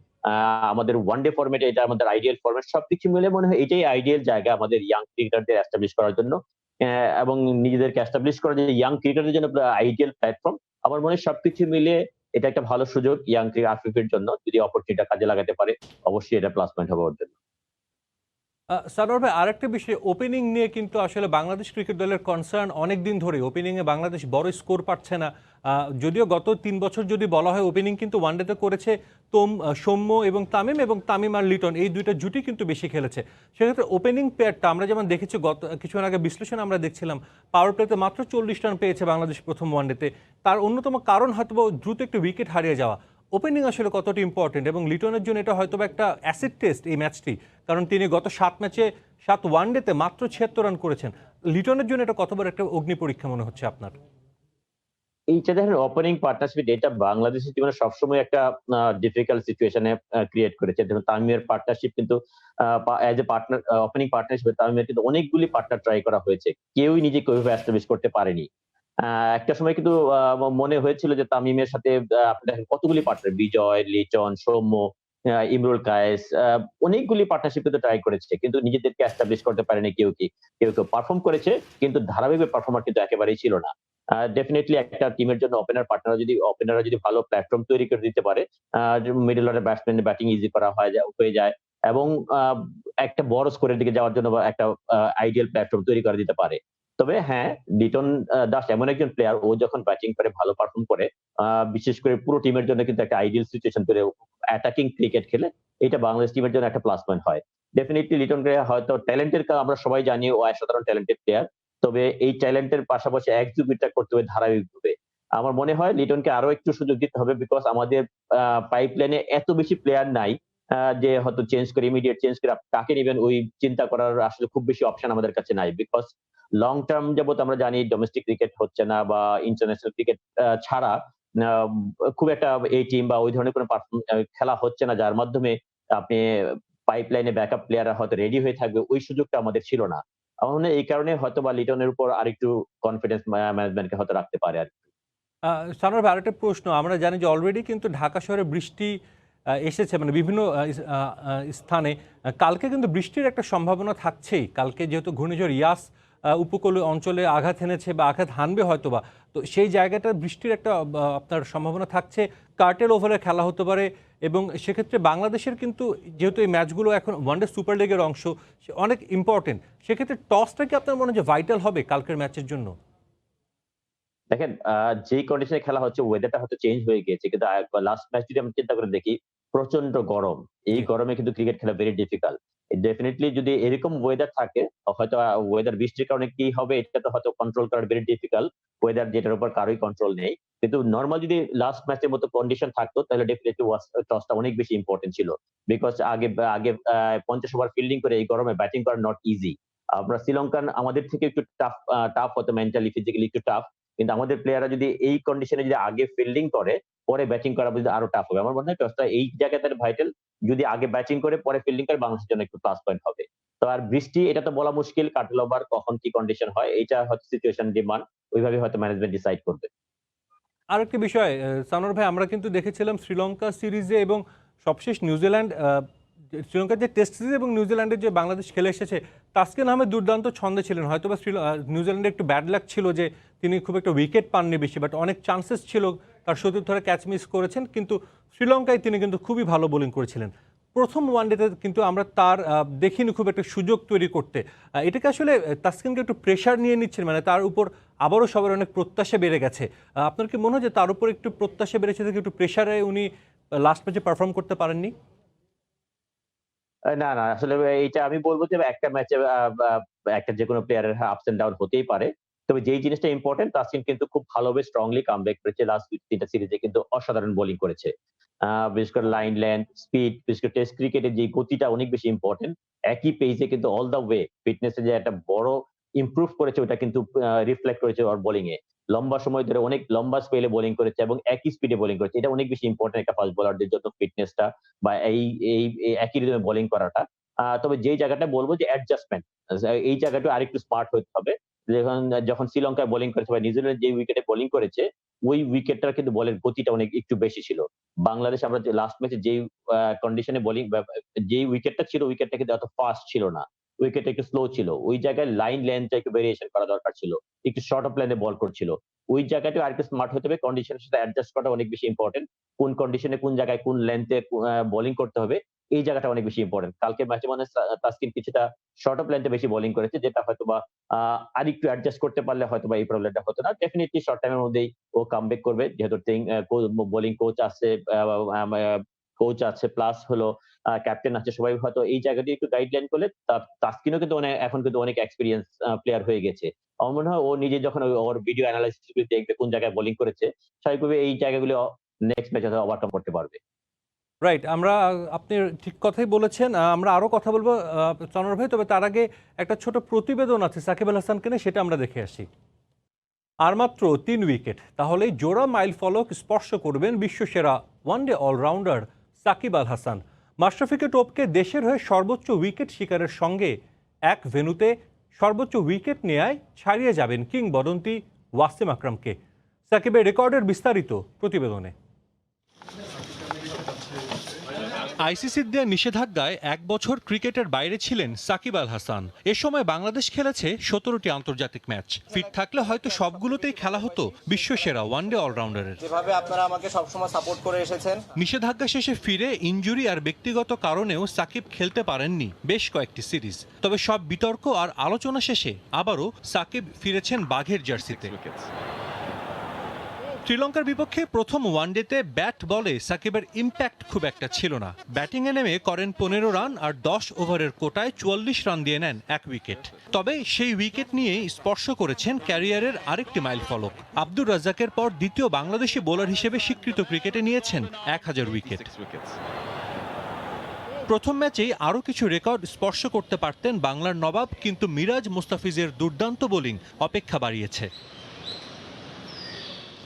আমাদের ওয়ানডে ফরম্যাটে এটা আমাদের আইডিয়াল ফরম্যাট। সবকিছু মিলে মনে হয় এটাই আইডিয়াল জায়গা আমাদের ইয়াং ক্রিকেটারদের এস্টাবলিশ করার জন্য, এবং নিজেদেরকে এস্টাবলিশ করার জন্য ইয়াং ক্রিকেটারদের জন্য আইডিয়াল প্ল্যাটফর্ম। আমার মনে হয় সবকিছু মিলে এটা একটা ভালো সুযোগ ইয়াং আফিফের জন্য। যদি অপরচুনিটিটা কাজে লাগাতে পারে, অবশ্যই এটা প্লাস পয়েন্ট হবে ওর জন্য। সানোয়ার ভাই, আরেকটা বিষয়, ওপেনিং নিয়ে কিন্তু আসলে বাংলাদেশ ক্রিকেট দলের কনসার্ন অনেক দিন ধরে। ওপেনিংয়ে বাংলাদেশ বড় স্কোর পাচ্ছে না। যদিও গত 3 বছর যদি বলা হয়, ওপেনিং কিন্তু ওয়ানডেতে করেছে সৌম্য এবং তামিম আর লিটন, এই দুইটা জুটি কিন্তু বেশি খেলেছে। সেক্ষেত্রে ওপেনিং পেয়ারটা আমরা যেমন দেখেছি গত কিছুক্ষণ আগে বিশ্লেষণ আমরা দেখছিলাম, পাওয়ার প্লেতে মাত্র 40 রান পেয়েছে বাংলাদেশ প্রথম ওয়ানডেতে। তার অন্যতম কারণ হয়তো দ্রুত একটু উইকেট হারিয়ে যাওয়া। ওপেনিং আসলে কতটা ইম্পর্টেন্ট, এবং লিটনের জন্য এটা হয়তো একটা অ্যাসিড টেস্ট এই ম্যাচটি, কারণ তিনি গত 7 ম্যাচে 7 ওয়ানডেতে মাত্র 76 রান করেছেন। লিটনের জন্য এটা কত বড় একটা অগ্নি পরীক্ষা মনে হচ্ছে আপনার? এইটা দেখেন ওপেনিং পার্টনারশিপ, এটা বাংলাদেশের জীবনে সবসময় একটা ডিফিকাল্ট সিচুয়েশনে ক্রিয়েট করেছে। দেখুন তামিমের পার্টনারশিপ কিন্তু as a partner, opening partnership তামিমের কিন্তু অনেকগুলি পার্টনার ট্রাই করা হয়েছে, কেউই নিজেকে ওইভাবে এস্টাবলিশ করতে পারেনি। একটা সময় কিন্তু মনে হয়েছিল যে তামিমের সাথে আপনি দেখেন কতগুলি পার্টনার, বিজয়, লিটন, সৌম্য, ইমরুল কায়েস, অনেকগুলি পার্টনারশিপ কিন্তু ট্রাই করেছে, কিন্তু নিজেদেরকে এস্টাবলিশ করতে পারেনি কেউ। কেউ পারফর্ম করেছে, কিন্তু ধারাবাহিক পারফর্মার কিন্তু একেবারেই ছিল না। ডেফিনেটলি একটা টিমের জন্য ওপেনাররা যদি ভালো প্ল্যাটফর্ম তৈরি করে দিতে পারে, মিডল অর্ডার ব্যাটসম্যানের ব্যাটিং ইজি করা হয়ে যায় এবং একটা বড় স্কোরের দিকে যাওয়ার জন্য একটা আইডিয়াল প্ল্যাটফর্ম তৈরি করে দিতে পারে। তবে হ্যাঁ, লিটন দাস এমন একজন প্লেয়ার, ও যখন ব্যাটিং করে ভালো পারফর্ম করে, বিশেষ করে পুরো টিমের জন্য কিন্তু একটা আইডিয়াল সিচুয়েশন তৈরি, অ্যাটাকিং ক্রিকেট খেলে এটা বাংলাদেশ টিমের জন্য একটা প্লাস পয়েন্ট হয়। ডেফিনেটলি লিটন কে হয়তো ট্যালেন্টের, আমরা সবাই জানি ও অসাধারণ ট্যালেন্টেড প্লেয়ার, তবে এই ট্যালেন্টের পাশাপাশি এক্সিকিউটটা করতে হবে ধারাবাহিকভাবে। আমার মনে হয় লিটনকে আরো একটু সুযোগ দিতে হবে, বিকজ আমাদের পাইপলাইনে এত বেশি প্লেয়ার নাই যে হয়তো ইমিডিয়েট চেঞ্জ করে কাকে নেবেন ওই চিন্তা করার আসলে খুব বেশি অপশন আমাদের কাছে নাই। বিকজ লং টার্ম যাবত আমরা জানি ডোমেস্টিক ক্রিকেট হচ্ছে না বা ইন্টারন্যাশনাল ক্রিকেট ছাড়া আহ, খুব একটা এই টিম বা ওই ধরনের কোনো খেলা হচ্ছে না, যার মাধ্যমে আপনি পাইপলাইনে ব্যাকআপ প্লেয়াররা হয়তো রেডি হয়ে থাকবে, ওই সুযোগটা আমাদের ছিল না। আমার মনে হয় এই কারণে হয়তো বা লিটনের উপর আরেকটু কনফিডেন্স ম্যানেজমেন্টকে হয়তো রাখতে পারে আর কি। সানোয়ার ভাই, আরেকটা প্রশ্ন। আমরা জানি যে অলরেডি কিন্তু ঢাকা শহরে বৃষ্টি এসেছে, মানে বিভিন্ন স্থানে। কালকে কিন্তু বৃষ্টির একটা সম্ভাবনা থাকছেই। কালকে যেহেতু ঘূর্ণিঝড় ইয়াস উপকূলীয় অঞ্চলে আঘাত এনেছে বা আঘাত হানবে হয়তোবা, তো সেই জায়গাটা বৃষ্টির একটা আপনার সম্ভাবনা থাকছে। কার্টেল ওভারে খেলা হতে পারে এবং সেক্ষেত্রে বাংলাদেশের কিন্তু যেহেতু এই ম্যাচগুলো এখন ওয়ানডে সুপার লিগের অংশ, অনেক ইম্পর্টেন্ট। সেক্ষেত্রে টসটা কি আপনার মনে হয় যে ভাইটাল হবে কালকের ম্যাচের জন্য? দেখেন, যে কন্ডিশনে খেলা হচ্ছে ওয়েদারটা হয়তো চেঞ্জ হয়ে গিয়েছে, কিন্তু লাস্ট ম্যাচ যদি আমরা চিন্তা করে দেখি, প্রচন্ড গরম। এই জি। গরমে কিন্তু ক্রিকেট খেলা ভেরি ডিফিকাল্ট। ডেফিনেটলি যদি এরকম ওয়েদার থাকে, হয়তো ওয়েদার বৃষ্টির কারণে কি হবে এটা তো হয়তো কন্ট্রোল করা ভেরি ডিফিকাল্ট, ওয়েদার যেটার উপর কারোই কন্ট্রোল নেই। কিন্তু নর্মাল যদি লাস্ট ম্যাচের মতো কন্ডিশন থাকতো, তাহলে ডেফিনেটলি টসটা অনেক বেশি ইম্পর্টেন্ট ছিল। বিকজ আগে আগে 50 ওভার ফিল্ডিং করে এই গরমে ব্যাটিং করা নট ইজি। আমরা শ্রীলঙ্কান আমাদের থেকে একটু টাফ হতো, মেন্টালি ফিজিক্যালি একটু টাফ, কিন্তু আমাদের প্লেয়াররা যদি এই কন্ডিশনে যদি আগে ফিল্ডিং করে পরে ব্যাটিং করা বুঝতে আরো টাফ হবে। আমার মনে হয় টসটা এই জায়গায় তার ভাইটাল, যদি আগে ব্যাটিং করে পরে ফিল্ডিং করে বাংলাদেশের জন্য একটু প্লাস পয়েন্ট হবে। তো আর বৃষ্টি এটা তো বলা মুশকিল, কাটল ওভার কখন কি কন্ডিশন হয়, এটা হয়তো সিচুয়েশন ডিমান্ড, ওইভাবে হয়তো ম্যানেজমেন্ট ডিসাইড করবে। আরেকটি বিষয়, সানোয়ার ভাই, আমরা কিন্তু দেখেছিলাম শ্রীলঙ্কা সিরিজে এবং সবশেষ নিউজিল্যান্ড, শ্রীলঙ্কার যে টেস্ট সিরিজ এবং নিউজিল্যান্ডের যে বাংলাদেশ খেলে এসেছে, তাসকিন আহমেদ দুর্দান্ত ছন্দে ছিলেন। হয়তো বা নিউজিল্যান্ডে একটু ব্যাড লাক ছিল যে তিনি খুব একটা উইকেট পাননি বেশি, বাট অনেক চান্সেস ছিল, তার সতীর্থ ধরে ক্যাচ মিস করেছেন, কিন্তু শ্রীলঙ্কায় তিনি কিন্তু খুবই ভালো বোলিং করেছিলেন। প্রথম ওয়ানডেতে কিন্তু আমরা তার দেখিনি খুব একটা সুযোগ তৈরি করতে। এটাকে আসলে তাসকিনকে একটু প্রেশার নিয়ে নিচ্ছেন, মানে তার উপর আবারও সবার অনেক প্রত্যাশা বেড়ে গেছে। আপনার কি মনে হয় যে তার উপর একটু প্রত্যাশা বেড়েছে থেকে একটু প্রেশারে উনি লাস্ট ম্যাচে পারফর্ম করতে পারেননি? না, না, আসলে এইটা আমি বলব যে একটা ম্যাচে একটা যেকোনো প্লেয়ারের আপস এন্ড ডাউন হতেই পারে। তবে যেই জিনিসটা ইম্পর্টেন্ট, তাসকিন কিন্তু খুব ভালোভাবে স্ট্রংলি কামব্যাক করেছে। লাস্ট ২-৩টা সিরিজে কিন্তু অসাধারণ বোলিং করেছে। বিশেষ করে লাইন লেন্থ, স্পিড, বিশেষ করে টেস্ট ক্রিকেটের যে গতিটা অনেক বেশি ইম্পর্টেন্ট। একই পেজে কিন্তু অল দ্য ওয়ে ফিটনেস এ যে একটা বড় ইমপ্রুভ করেছে, ওটা কিন্তু রিফ্লেক্ট করেছে ওর বোলিং এ। লম্বা সময় ধরে অনেক লম্বা স্পেলে বোলিং করেছে এবং একই স্পিডে বোলিং করেছে। এটা অনেক বেশি ইম্পর্টেন্ট একটা ফাস্ট বোলারদের জন্য, ফিটনেসটা বা এই একই রিদমে বোলিং করাটা। তবে যেই জায়গাটা বলব যে অ্যাডজাস্টমেন্ট, এই জায়গাটা আরেকটু স্মার্ট হতে হবে। যখন যখন শ্রীলঙ্কায় বোলিং করেছে বা নিউজিল্যান্ড যে উইকেটে বোলিং করেছে, ওই উইকেটটার কিন্তু বলের গতিটা অনেক একটু বেশি ছিল। বাংলাদেশ আমরা যে লাস্ট ম্যাচে যেই কন্ডিশনে বোলিং, যেই উইকেটটা ছিল, উইকেটটা কিন্তু এত ফাস্ট ছিল না। উইকেটটা একটু স্লো ছিল। ওই জায়গায় লাইন লেন্থটা একটু ভেরিয়েশন করা দরকার ছিল। একটু শর্ট অফ লাইনে বল করছিল। ওই জায়গাটাও আরেকটু স্মার্ট হতে হবে। কন্ডিশনের সাথে অ্যাডজাস্ট করাটা অনেক বেশি ইম্পর্টেন্ট। কোন কন্ডিশনে কোন জায়গায় কোন লেন্থে বোলিং করতে হবে, এই জায়গাটা অনেক বেশি ইম্পর্টেন্ট। কালকে ম্যাচে মানে তাসকিন কিছুটা শর্ট অফ লেন্থে বেশি বোলিং করেছে, যেটা হয়তোবা আরেকটু অ্যাডজাস্ট করতে পারলে হয়তোবা এই প্রবলেমটা হতো না। ডেফিনিটলি শর্ট টাইমের মধ্যেই ও কামব্যাক করবে, যেহেতু বোলিং কোচ আছে প্লাস হলো ক্যাপ্টেন আছে, সবাই হয়তো এই জায়গাটি একটু গাইডলাইন করলে তাসকিনও কিন্তু এখন কিন্তু অনেক এক্সপিরিয়েন্স প্লেয়ার হয়ে গেছে। আমার মনে হয় ও নিজে যখন ওর ভিডিও অ্যানালাইসিস গুলো দেখবে কোন জায়গায় বোলিং করেছে, স্বাভাবিকভাবে এই জায়গাগুলো নেক্সট ম্যাচে ওভারকাম করতে পারবে। রাইট, আমরা আপনি ঠিক কথাই বলেছেন। আমরা আরও কথা বলবো সানোয়ার ভাই, তবে তার আগে একটা ছোট প্রতিবেদন আছে সাকিব আল হাসানকে নিয়ে, সেটা আমরা দেখে আসি। আর মাত্র ৩ উইকেট, তাহলেই জোড়া মাইল ফলক স্পর্শ করবেন বিশ্বসেরা ওয়ানডে অলরাউন্ডার সাকিব আল হাসান। মাশরাফিকে টপকে দেশের হয়ে সর্বোচ্চ উইকেট শিকারের সঙ্গে এক ভেন্যুতে সর্বোচ্চ উইকেট নেয়ায় ছাড়িয়ে যাবেন কিংবদন্তি ওয়াসিম আকরামকে। সাকিবের রেকর্ডের বিস্তারিত প্রতিবেদনে। আইসিসির দেয়া নিষেধাজ্ঞায় ১ বছর ক্রিকেটের বাইরে ছিলেন সাকিব আল হাসান। এ সময় বাংলাদেশ খেলেছে ১৭টি আন্তর্জাতিক ম্যাচ। ফিট থাকলে হয়তো সবগুলোতেই খেলা হতো বিশ্বসেরা ওয়ানডে অলরাউন্ডারের। যেভাবে আপনারা আমাকে সবসময় সাপোর্ট করে এসেছেন, নিষেধাজ্ঞা শেষে ফিরে ইনজুরি আর ব্যক্তিগত কারণেও সাকিব খেলতে পারেননি বেশ কয়েকটি সিরিজ। তবে সব বিতর্ক আর আলোচনা শেষে আবারও সাকিব ফিরেছেন বাঘের জার্সিতে। শ্রীলঙ্কার বিপক্ষে প্রথম ওয়ানডেতে ব্যাট বলে সাকিবের ইম্প্যাক্ট খুব একটা ছিল না। ব্যাটিংয়ে নেমে করেন ১৫ রান আর ১০ ওভারের কোটায় ৪৪ রান দিয়ে নেন ১ উইকেট। তবে সেই উইকেট নিয়েই স্পর্শ করেছেন ক্যারিয়ারের আরেকটি মাইলফলক। আব্দুর রাজ্জাকের পর দ্বিতীয় বাংলাদেশি বোলার হিসেবে স্বীকৃত ক্রিকেটে নিয়েছেন ১,০০০ উইকেট। প্রথম ম্যাচেই আরও কিছু রেকর্ড স্পর্শ করতে পারতেন বাংলার নবাব, কিন্তু মিরাজ মুস্তাফিজের দুর্দান্ত বোলিং অপেক্ষা বাড়িয়েছে।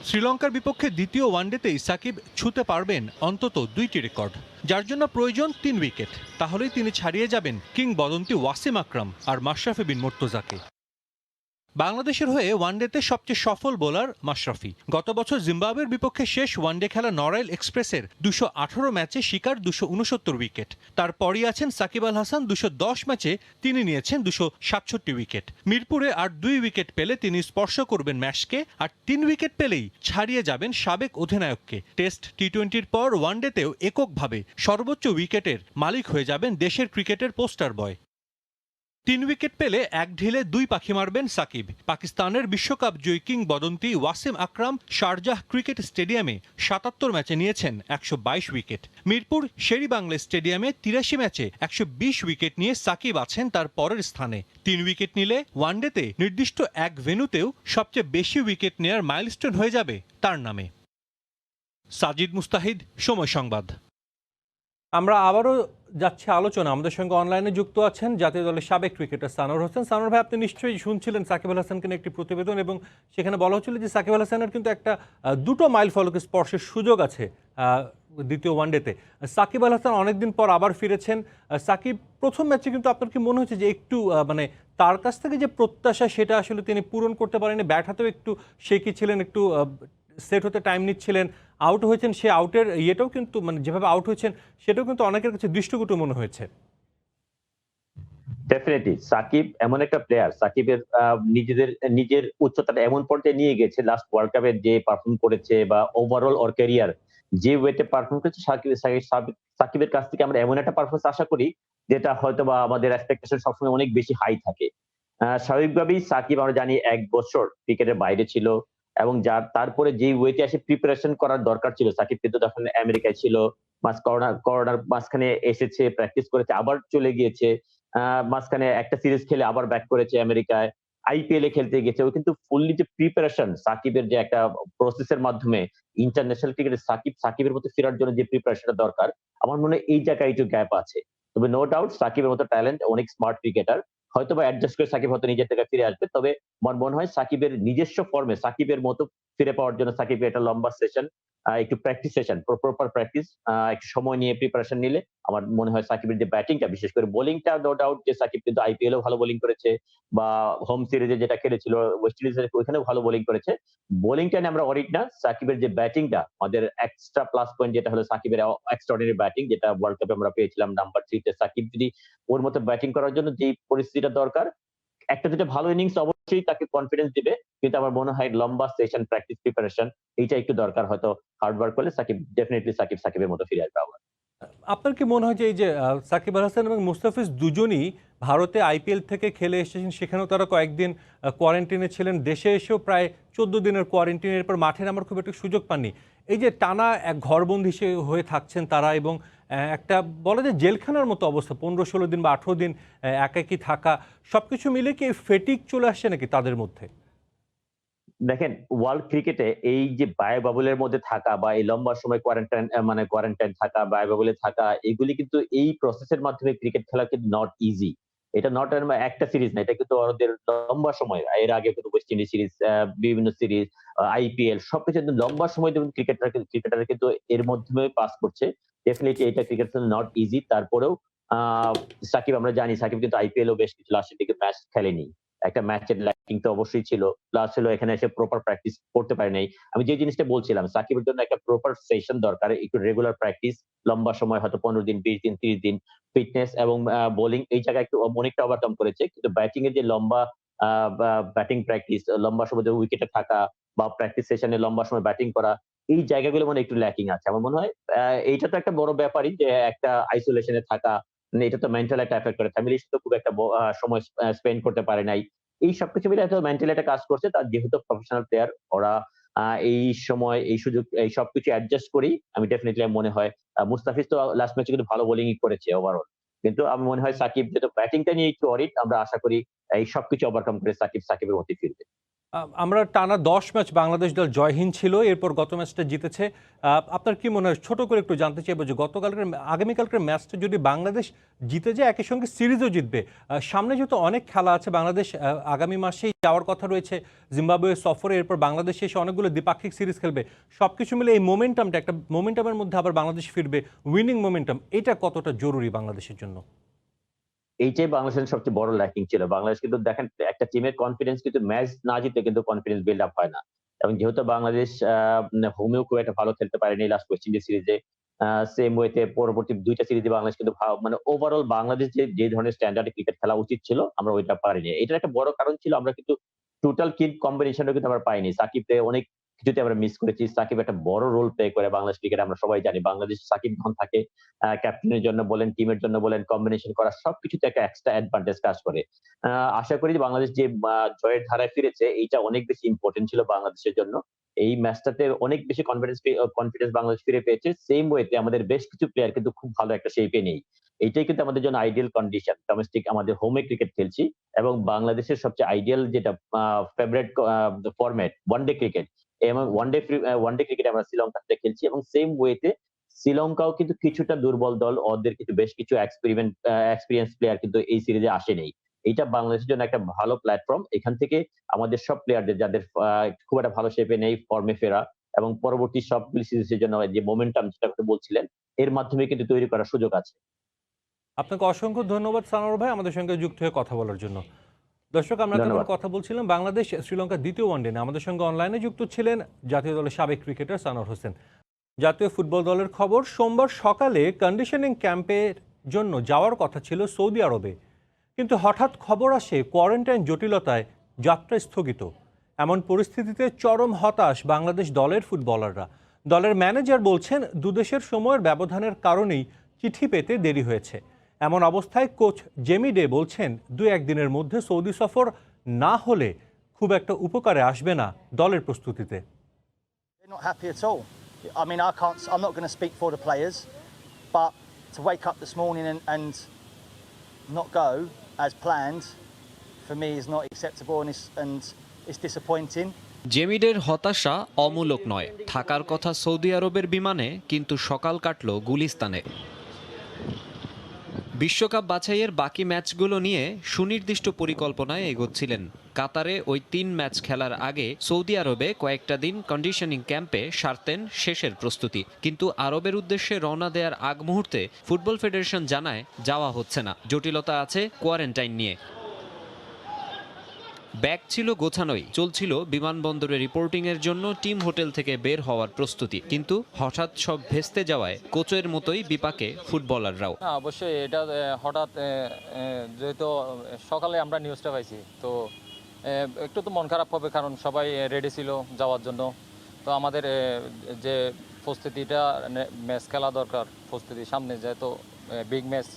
শ্রীলঙ্কার বিপক্ষে দ্বিতীয় ওয়ানডেতেই সাকিব ছুঁতে পারবেন অন্তত ২টি রেকর্ড, যার জন্য প্রয়োজন ৩ উইকেট। তাহলেই তিনি ছাড়িয়ে যাবেন কিংবদন্তি ওয়াসিম আকরাম আর মাশরাফি বিন মুর্তজাকে। বাংলাদেশের হয়ে ওয়ানডেতে সবচেয়ে সফল বোলার মাশরাফি। গত বছর জিম্বাবুয়ের বিপক্ষে শেষ ওয়ানডে খেলা নড়াইল এক্সপ্রেসের ২১৮ ম্যাচে শিকার ২৬৯ উইকেট। তারপরই আছেন সাকিব আল হাসান, ২১০ ম্যাচে তিনি নিয়েছেন ২৬৭ উইকেট। মিরপুরে আর ২ উইকেট পেলে তিনি স্পর্শ করবেন ম্যাচকে, আর ৩ উইকেট পেলেই ছাড়িয়ে যাবেন সাবেক অধিনায়ককে। টেস্ট টি-20-র পর ওয়ানডেতেও এককভাবে সর্বোচ্চ উইকেটের মালিক হয়ে যাবেন দেশের ক্রিকেটের পোস্টার বয়। ৩ উইকেট পেলে এক ঢিলে ২ পাখি মারবেন সাকিব। পাকিস্তানের বিশ্বকাপ জয়ী কিংবদন্তি ওয়াসিম আকরাম শারজাহ ক্রিকেট স্টেডিয়ামে ৭৭ ম্যাচে নিয়েছেন ১২২ উইকেট। মিরপুর শেরেবাংলা স্টেডিয়ামে ৮৩ ম্যাচে ১২০ উইকেট নিয়ে সাকিব আছেন তার পরের স্থানে। ৩ উইকেট নিলে ওয়ানডেতে নির্দিষ্ট এক ভেন্যুতেও সবচেয়ে বেশি উইকেট নেয়ার মাইলস্টোন হয়ে যাবে তার নামে। সাজিদ মুস্তাহিদ, সময় সংবাদ। আমরা আবারও যাচ্ছে আলোচনা। আমাদের সঙ্গে অনলাইনে যুক্ত আছেন জাতীয় দলের সাবেক ক্রিকেটার সানোয়ার হোসেন। সানোয়ার ভাই, আপনি নিশ্চয়ই শুনছিলেন সাকিব আল হাসানকে নিয়ে একটি প্রতিবেদন, এবং সেখানে বলা হচ্ছিল যে সাকিব আল হাসানের কিন্তু একটা দুটো মাইল ফলকে স্পর্শের সুযোগ আছে দ্বিতীয় ওয়ানডেতে। সাকিব আল হাসান অনেকদিন পর আবার ফিরেছেন। সাকিব প্রথম ম্যাচে কিন্তু আপনার কি মনে হচ্ছে যে একটু মানে তার কাছ থেকে যে প্রত্যাশা সেটা আসলে তিনি পূরণ করতে পারেনি? ব্যাট হাতেও একটু শেকি ছিলেন, একটু সেট হতে টাইম নিচ্ছিলেন, আউট হয়েছেন। সে আউটের ইয়েটাও কিন্তু মানে যেভাবে আউট হয়েছেন সেটাও কিন্তু অনেকের কাছে দৃষ্টিকটু মনে হয়েছে। ডেফিনেটলি সাকিব এমন একটা প্লেয়ার, সাকিবের নিজের উচ্চতাটা এমন পর্যায়ে নিয়ে গেছে, লাস্ট ওয়ার্ল্ড কাপে যে পারফর্ম করেছে বা ওভারঅল ওর ক্যারিয়ার যে ওয়েতে পারফর্ম করেছে, সাকিবের কাছ থেকে আমরা এমন একটা পারফরমেন্স আশা করি যেটা হয়তো বা আমাদের এক্সপেকটেশন সবসময় অনেক বেশি হাই থাকে। স্বাভাবিকভাবেই সাকিব আমরা জানি ১ বছর ক্রিকেটের বাইরে ছিল, এবং তারপরে যে ওয়েতে এসে প্রিপারেশন করার দরকার ছিল, সাকিব কিন্তু তখন আমেরিকায় ছিল, করোনার মাঝখানে এসেছে, প্র্যাকটিস করেছে, আবার চলে গিয়েছে, মাঝখানে একটা সিরিজ খেলে আবার ব্যাক করেছে আমেরিকায়, আইপিএল এ খেলতে গেছে। ও কিন্তু ফুললি যে প্রিপারেশন, সাকিবের যে একটা প্রসেসের মাধ্যমে ইন্টারন্যাশনাল ক্রিকেটে সাকিবের মতো ফেরার জন্য যে প্রিপারেশনটা দরকার, আমার মনে হয় এই জায়গায় একটু গ্যাপ আছে। তবে নো ডাউট সাকিবের মতো ট্যালেন্ট, অনেক স্মার্ট ক্রিকেটার, হয়তো বা অ্যাডজাস্ট করে সাকিব হয়তো নিজের থেকে ফিরে আসবে। তবে আমার মনে হয় সাকিবের নিজস্ব ফর্মে সাকিবের মতো ফিরে পাওয়ার জন্য সাকিবের একটা লম্বা সেশন, একটু প্র্যাকটিস সেশন, প্রপার প্র্যাকটিস, একটু সময় নিয়ে প্রিপারেশন নিলে আমার মনে হয় সাকিবের যে ব্যাটিংটা, বিশেষ করে বোলিংটা, নো ডাউট যে সাকিব কিন্তু আইপিএলও ভালো বোলিং করেছে, বা হোম সিরিজে যেটা খেলেছিল ওয়েস্ট ইন্ডিজের ওইখানেও ভালো বোলিং করেছে। বোলিংটা নিয়ে আমরা অরিড না, সাকিবের যে ব্যাটিংটা আমাদের এক্সট্রা প্লাস পয়েন্ট, যেটা হলো সাকিবের এক্সট্রাঅর্ডিনারি ব্যাটিং, যেটা ওয়ার্ল্ড কাপে আমরা পেয়েছিলাম নাম্বার 3 তে। সাকিব যদি ওর মতো ব্যাটিং করার জন্য যে পরিস্থিতিটা দরকার, একটা যেটা ভালো ইনিংস অবশ্যই তাকে কনফিডেন্স দিবে, কিন্তু আমার মনে হয় লম্বা সেশন, প্র্যাকটিস, প্রিপারেশন এইটা একটু দরকার। হয়তো হার্ড ওয়ার্ক করলে সাকিব ডেফিনেটলি সাকিবের মতো ফিরে আসবে আবার। আপনার কি মনে হয় যে এই যে সাকিব আল হাসান এবং মুস্তাফিজ দুজনই ভারতে আইপিএল থেকে খেলে এসেছেন, সেখানেও তারা কয়েকদিন কোয়ারেন্টিনে ছিলেন, দেশে এসেও প্রায় ১৪ দিনের কোয়ারেন্টিনের পর মাঠে নামার খুব একটা সুযোগ পাননি। এই যে টানা এক ঘরবন্দি হয়ে থাকছেন তারা, এবং একটা বলা যায় জেলখানার মতো অবস্থা, ১৫-১৬ দিন বা ১৮ দিন একাকি থাকা, সবকিছু মিলে কি ফেটিক চলে আসছে নাকি তাদের মধ্যে? দেখেন, ওয়ার্ল্ড ক্রিকেটে এই যে বায়ো বাবলের মধ্যে থাকা বা এই লম্বা সময় কোয়ারেন্টাইন থাকা, বায়ো বাবলে থাকা, এগুলি কিন্তু এই প্রসেসের মাধ্যমে ক্রিকেট খেলা কিন্তু নট ইজি। এটা নট একটা সিরিজ না, এটা কিন্তু ওদের লম্বা সময়। এর আগে কিন্তু ওয়েস্ট ইন্ডিজ সিরিজ, বিভিন্ন সিরিজ, আইপিএল সবকিছু কিন্তু লম্বা সময় ধরে ক্রিকেটার কিন্তু এর মাধ্যমে পাস করছে। ডেফিনেটলি এটা ক্রিকেট নট ইজি। তারপরেও সাকিব, আমরা জানি সাকিব কিন্তু আইপিএলও বেশ কিছু লাস্টের দিকে ম্যাচ খেলেনি। একটা ম্যাচের ল্যাকিং তো অবশ্যই ছিল, প্লাস হলো এখানে এসে প্রপার প্র্যাকটিস করতে পারে নাই। আমি যে জিনিসটা বলছিলাম সাকিবের জন্য একটা প্রপার সেশন দরকার, একটু রেগুলার প্র্যাকটিস, লম্বা সময় হয়তো 15 দিন, 20 দিন, 30 দিন ফিটনেস এবং বোলিং এই জায়গায় একটু অনেকটা ওভারকাম করেছে। কিন্তু ব্যাটিং এর যে লম্বা ব্যাটিং প্র্যাকটিস, লম্বা সময় উইকেটে থাকা বা প্র্যাকটিস সেশনে লম্বা সময় ব্যাটিং করা, এই জায়গাগুলো মানে একটু ল্যাকিং আছে। আমার মনে হয় এইটা তো একটা বড় ব্যাপারই যে একটা আইসোলেশন এ থাকা, মানে এটা তো মেন্টাল একটা এফেক্ট করে। ফ্যামিলির সাথে খুব একটা সময় স্পেন্ড করতে পারে নাই। এই সবকিছু মিলে হয়তো মেন্টালি একটা কাজ করছে। তার যেহেতু প্রফেশনাল প্লেয়ার ওরা এই সময় এই সুযোগ এই সবকিছু অ্যাডজাস্ট করেই আমি ডেফিনিটলি মনে হয় মুস্তাফিজ তো লাস্ট ম্যাচে কিন্তু ভালো বোলিংই করেছে ওভারঅল। কিন্তু আমি মনে হয় সাকিব যেহেতু ব্যাটিংটা নিয়ে একটু অরিড, আমরা আশা করি এই সবকিছু ওভারকাম করে সাকিবের মতোই ফিরবে। আমরা টানা 10 ম্যাচ বাংলাদেশ দল জয়হীন ছিল, এরপর গত ম্যাচটা জিতেছে। আপনার কি মনে হয়, ছোট করে একটু জানতে চাইবো যে আগামীকালকের ম্যাচটা যদি বাংলাদেশ জিতে যায় একই সঙ্গে সিরিজও জিতবে। সামনে যেহেতু অনেক খেলা আছে, বাংলাদেশ আগামী মাসেই যাওয়ার কথা রয়েছে জিম্বাবুয়ে সফরে, এরপর বাংলাদেশে এসে অনেকগুলো দ্বিপাক্ষিক সিরিজ খেলবে। সবকিছু মিলে এই মোমেন্টামটা, একটা মোমেন্টামের মধ্যে আবার বাংলাদেশ ফিরবে, উইনিং মোমেন্টাম, এটা কতটা জরুরি বাংলাদেশের জন্য? এইটাই বাংলাদেশের সবচেয়ে বড় ল্যাকিং ছিল। বাংলাদেশ কিন্তু দেখেন একটা টিমের কনফিডেন্স কিন্তু ম্যাচ না জিতে কিন্তু কনফিডেন্স বিল্ড আপ হয় না। এবং যেহেতু বাংলাদেশ হোমেও খুব একটা ভালো খেলতে পারেনি লাস্ট ওয়েস্ট ইন্ডিজ সিরিজে, সেম ওয়েতে পরবর্তী ২টা সিরিজে বাংলাদেশ কিন্তু মানে ওভারঅল বাংলাদেশ যে ধরনের স্ট্যান্ডার্ডে ক্রিকেট খেলা উচিত ছিল আমরা ওইটা পারিনি। এটার একটা বড় কারণ ছিল আমরা কিন্তু টোটাল কিট কম্বিনেশনটা কিন্তু আমরা পাইনি। সাকিবকে অনেক কিছুতে আমরা মিস করেছি। সাকিব একটা বড় রোল প্লে করে বাংলাদেশ ক্রিকেটে, আমরা সবাই জানি। বাংলাদেশ সাকিব যখন থাকে ক্যাপ্টেনের জন্য বলেন, টিমের জন্য বলেন, কম্বিনেশন করা সবকিছুতে একটা এক্সট্রা অ্যাডভান্টেজ কাজ করে। আশা করি যে বাংলাদেশ যে জয়ের ধারায় ফিরেছে এইটা অনেক বেশি ইম্পোর্টেন্ট ছিল বাংলাদেশের জন্য। এই ম্যাচটাতে অনেক বেশি কনফিডেন্স বাংলাদেশ ফিরে পেয়েছে। সেম ওয়েতে আমাদের বেশ কিছু প্লেয়ার কিন্তু খুব ভালো একটা শেপে নেই। এইটাই কিন্তু আমাদের জন্য আইডিয়াল কন্ডিশন। ডোমেস্টিক আমাদের হোমে ক্রিকেট খেলছি এবং বাংলাদেশের সবচেয়ে আইডিয়াল যেটা ফেভারিট ফরম্যাট ওয়ানডে ক্রিকেট, এবং ওয়ানডে ক্রিকেট আমরা শ্রীলঙ্কার সাথে খেলছি এবং সেম ওয়েতে শ্রীলঙ্কাও কিন্তু কিছুটা দুর্বল দল, ওদের কিন্তু বেশ কিছু এক্সপেরিয়েন্স প্লেয়ার কিন্তু এই সিরিজে আসেনি। এইটা বাংলাদেশের জন্য একটা ভালো প্ল্যাটফর্ম। এখান থেকে আমাদের সব প্লেয়ারদের যাদের খুব একটা ভালো শেপে নেই ফর্মে ফেরা এবং পরবর্তী সবগুলি সিরিজের জন্য যে মোমেন্টাম যেটা আপনি বলছিলেন এর মাধ্যমে কিন্তু তৈরি করার সুযোগ আছে। আপনাকে অসংখ্য ধন্যবাদ সানোয়ার ভাই আমাদের সঙ্গে যুক্ত হয়ে কথা বলার জন্য। দর্শক, আমরা এখন ধন্যবাদ। কথা বলছিলাম বাংলাদেশ শ্রীলঙ্কার দ্বিতীয় ওয়ানডে নিয়ে। আমাদের সঙ্গে অনলাইনে যুক্ত ছিলেন জাতীয় দলের সাবেক ক্রিকেটার সানোয়ার হোসেন। জাতীয় ফুটবল দলের খবর, সোমবার সকালে কন্ডিশনিং ক্যাম্পের জন্য যাওয়ার কথা ছিল সৌদি আরবে, কিন্তু হঠাৎ খবর আসে কোয়ারেন্টাইন জটিলতায় যাত্রা স্থগিত। এমন পরিস্থিতিতে চরম হতাশ বাংলাদেশ দলের ফুটবলাররা। দলের ম্যানেজার বলছেন দুদেশের সময়ের ব্যবধানের কারণেই চিঠি পেতে দেরি হয়েছে। এমন অবস্থায় কোচ জেমি ডে বলছেন ২-১ দিনের মধ্যে সৌদি সফর না হলে খুব একটা উপকারে আসবে না দলের প্রস্তুতিতে। They're not happy at all. I mean, I'm not going to speak for the players, but to wake up this morning and not go as planned, for me is not acceptable and it's disappointing. জেমিডের হতাশা অমূলক নয়। থাকার কথা Saudi আরবের বিমানে, কিন্তু সকাল কাটল গুলিস্তানে। বিশ্বকাপ বাছাইয়ের বাকি ম্যাচগুলো নিয়ে সুনির্দিষ্ট পরিকল্পনায় এগোচ্ছিলেন। কাতারে ওই ৩ ম্যাচ খেলার আগে সৌদি আরবে কয়েকটা দিন কন্ডিশনিং ক্যাম্পে সারতেন শেষের প্রস্তুতি। কিন্তু আরবের উদ্দেশ্যে রওনা দেওয়ার আগ মুহূর্তে ফুটবল ফেডারেশন জানায় যাওয়া হচ্ছে না, জটিলতা আছে কোয়ারেন্টাইন নিয়ে। ব্যাগ ছিল গোছানোই, চলছিল বিমানবন্দরে রিপোর্টিংয়ের জন্য টিম হোটেল থেকে বের হওয়ার প্রস্তুতি। কিন্তু হঠাৎ সব ভেস্তে যাওয়ায় কোচের মতোই বিপাকে ফুটবলাররাও। অবশ্যই এটা হঠাৎ, যেহেতু সকালে আমরা নিউজটা পাইছি, তো একটু তো মন খারাপ হবে, কারণ সবাই রেডি ছিল যাওয়ার জন্য। তো আমাদের যে প্রস্তুতিটা, ম্যাচ খেলা দরকার, প্রস্তুতি সামনে যেহেতু বিগ ম্যাচ,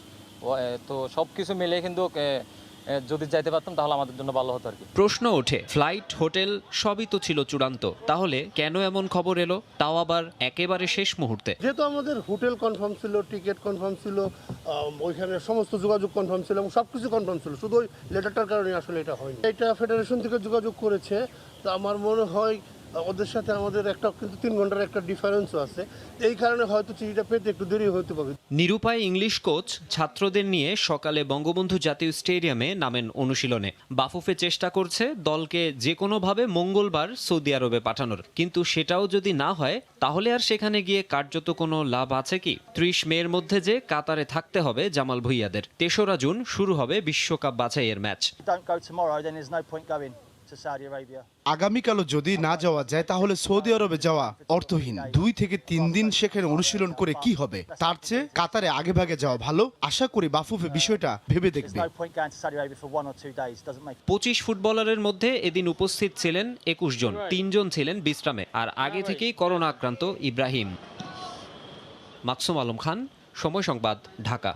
তো সব কিছু মিলে কিন্তু যদি যাইতে পারতাম তাহলে আমাদের জন্য ভালো হতো আর কি। প্রশ্ন ওঠে, ফ্লাইট, হোটেল সবই তো ছিল চূড়ান্ত, তাহলে কেন এমন খবর এলো, তাও আবার একেবারে শেষ মুহূর্তে? যেহেতু আমাদের হোটেল কনফার্ম ছিল, টিকিট কনফার্ম ছিল, ওইখানে সমস্ত যোগাযোগ কনফার্ম ছিল এবং সবকিছু কনফার্ম ছিল, শুধু ওই লেটারটার কারণে আসলে এটা হয়নি। এটা ফেডারেশন থেকে যোগাযোগ করেছে, তো আমার মনে হয় ওদের সাথে আমাদের একটা কিন্তু 3 ঘন্টার একটা ডিফারেন্সও আছে, এই কারণে হয়তো চিঠিটা পেতে একটু দেরি হতে পারে। নিরুপায় ইংলিশ কোচ ছাত্রদের নিয়ে সকালে বঙ্গবন্ধু জাতীয় স্টেডিয়ামে নামেন অনুশীলনে। বাফুফে চেষ্টা করছে দলকে যে কোনোভাবে মঙ্গলবার সৌদি আরবে পাঠানোর, কিন্তু সেটাও যদি না হয় তাহলে আর সেখানে গিয়ে কার্যত কোনো লাভ আছে কি? 30 মের মধ্যে যে কাতারে থাকতে হবে জামাল ভুঁইয়াদের। 3রা জুন শুরু হবে বিশ্বকাপ বাছাইয়ের match. Don't go tomorrow, then there's no point going to Saudi Arabia. আগামীকালও যদি না যাওয়া যায় তাহলে সৌদি আরবে যাওয়া অর্থহীন। 2 থেকে 3 দিন সেখানে অনুশীলন করে কি হবে? তার চেয়ে কাতারে আগেভাগে যাওয়া ভালো। আশা করি বাফুফে বিষয়টা ভেবে There's দেখবে। no point going to Saudi Arabia for 1 or 2 days. Doesn't make 25 ফুটবলারের মধ্যে এদিন উপস্থিত ছিলেন 21 জন, 3 জন ছিলেন বিশ্রামে, আর আগে থেকেই করোনা আক্রান্ত ইব্রাহিম। মাকসুম আলম খান, সময় সংবাদ, ঢাকা।